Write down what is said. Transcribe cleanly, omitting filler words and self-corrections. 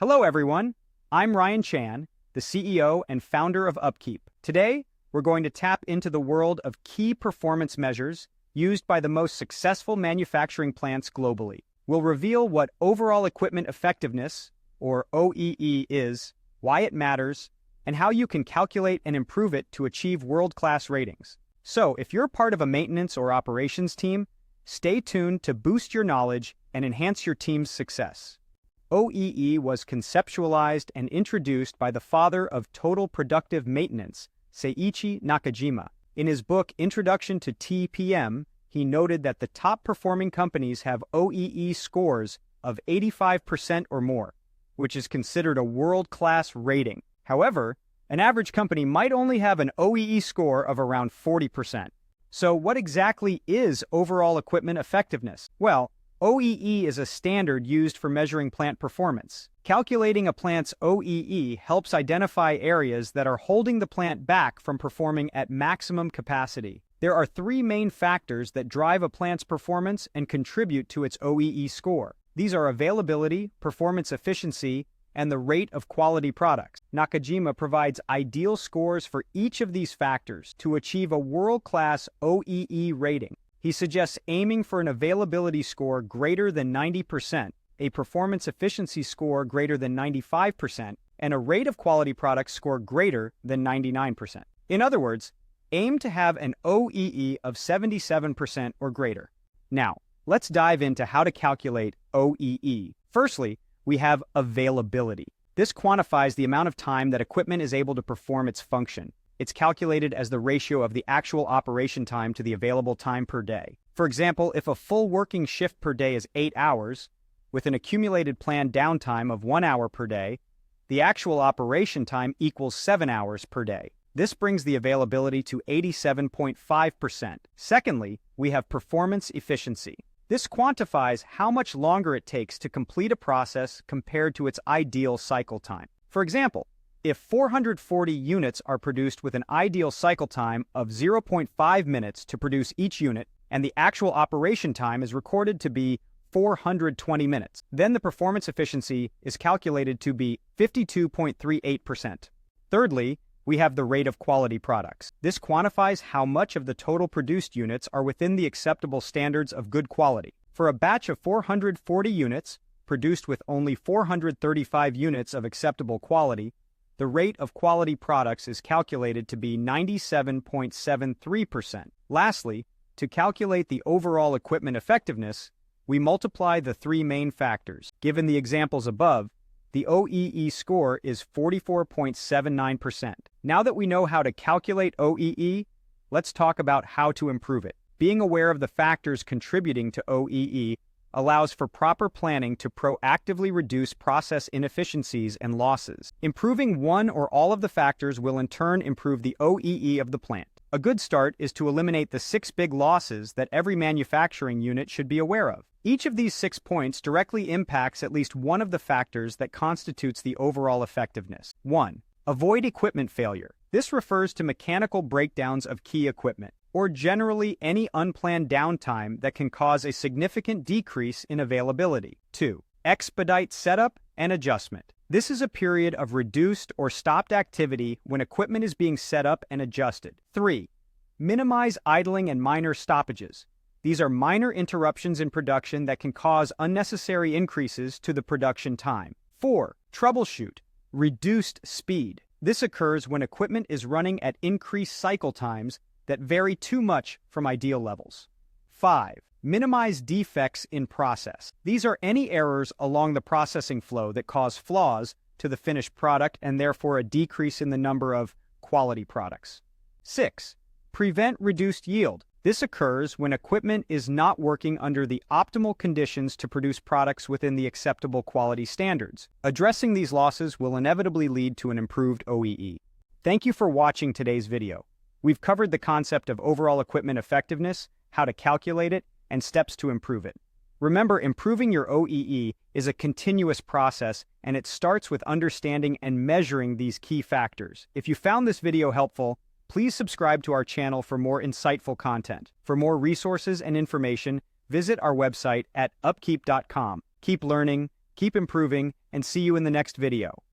Hello, everyone. I'm Ryan Chan, the CEO and founder of Upkeep. Today, we're going to tap into the world of key performance measures used by the most successful manufacturing plants globally. We'll reveal what overall equipment effectiveness, or OEE, is, why it matters, and how you can calculate and improve it to achieve world-class ratings. So, if you're part of a maintenance or operations team, stay tuned to boost your knowledge and enhance your team's success. OEE was conceptualized and introduced by the father of total productive maintenance, Seiichi Nakajima. In his book Introduction to TPM, he noted that the top-performing companies have OEE scores of 85% or more, which is considered a world-class rating. However, an average company might only have an OEE score of around 40%. So what exactly is overall equipment effectiveness? Well, OEE is a standard used for measuring plant performance. Calculating a plant's OEE helps identify areas that are holding the plant back from performing at maximum capacity. There are three main factors that drive a plant's performance and contribute to its OEE score. These are availability, performance efficiency, and the rate of quality products. Nakajima provides ideal scores for each of these factors to achieve a world-class OEE rating. He suggests aiming for an availability score greater than 90%, a performance efficiency score greater than 95%, and a rate of quality products score greater than 99%. In other words, aim to have an OEE of 77% or greater. Now, let's dive into how to calculate OEE. Firstly, we have availability. This quantifies the amount of time that equipment is able to perform its function. It's calculated as the ratio of the actual operation time to the available time per day. For example, if a full working shift per day is 8 hours, with an accumulated planned downtime of 1 hour per day, the actual operation time equals 7 hours per day. This brings the availability to 87.5%. Secondly, we have performance efficiency. This quantifies how much longer it takes to complete a process compared to its ideal cycle time. For example, if 440 units are produced with an ideal cycle time of 0.5 minutes to produce each unit, and the actual operation time is recorded to be 420 minutes, then the performance efficiency is calculated to be 52.38%. Thirdly, we have the rate of quality products. This quantifies how much of the total produced units are within the acceptable standards of good quality. For a batch of 440 units, produced with only 435 units of acceptable quality, the rate of quality products is calculated to be 97.73%. Lastly, to calculate the overall equipment effectiveness, we multiply the three main factors. Given the examples above, the OEE score is 44.79%. Now that we know how to calculate OEE, let's talk about how to improve it. Being aware of the factors contributing to OEE allows for proper planning to proactively reduce process inefficiencies and losses. Improving one or all of the factors will in turn improve the OEE of the plant. A good start is to eliminate the 6 big losses that every manufacturing unit should be aware of. Each of these 6 points directly impacts at least one of the factors that constitutes the overall effectiveness. 1. Avoid equipment failure. This refers to mechanical breakdowns of key equipment, or generally any unplanned downtime that can cause a significant decrease in availability. 2. Expedite setup and adjustment. This is a period of reduced or stopped activity when equipment is being set up and adjusted. 3. Minimize idling and minor stoppages. These are minor interruptions in production that can cause unnecessary increases to the production time. 4. Troubleshoot. Reduced speed. This occurs when equipment is running at increased cycle times that vary too much from ideal levels. 5. Minimize defects in process. These are any errors along the processing flow that cause flaws to the finished product and therefore a decrease in the number of quality products. 6. Prevent reduced yield. This occurs when equipment is not working under the optimal conditions to produce products within the acceptable quality standards. Addressing these losses will inevitably lead to an improved OEE. Thank you for watching today's video. We've covered the concept of overall equipment effectiveness, how to calculate it, and steps to improve it. Remember, improving your OEE is a continuous process, and it starts with understanding and measuring these key factors. If you found this video helpful, please subscribe to our channel for more insightful content. For more resources and information, visit our website at upkeep.com. Keep learning, keep improving, and see you in the next video.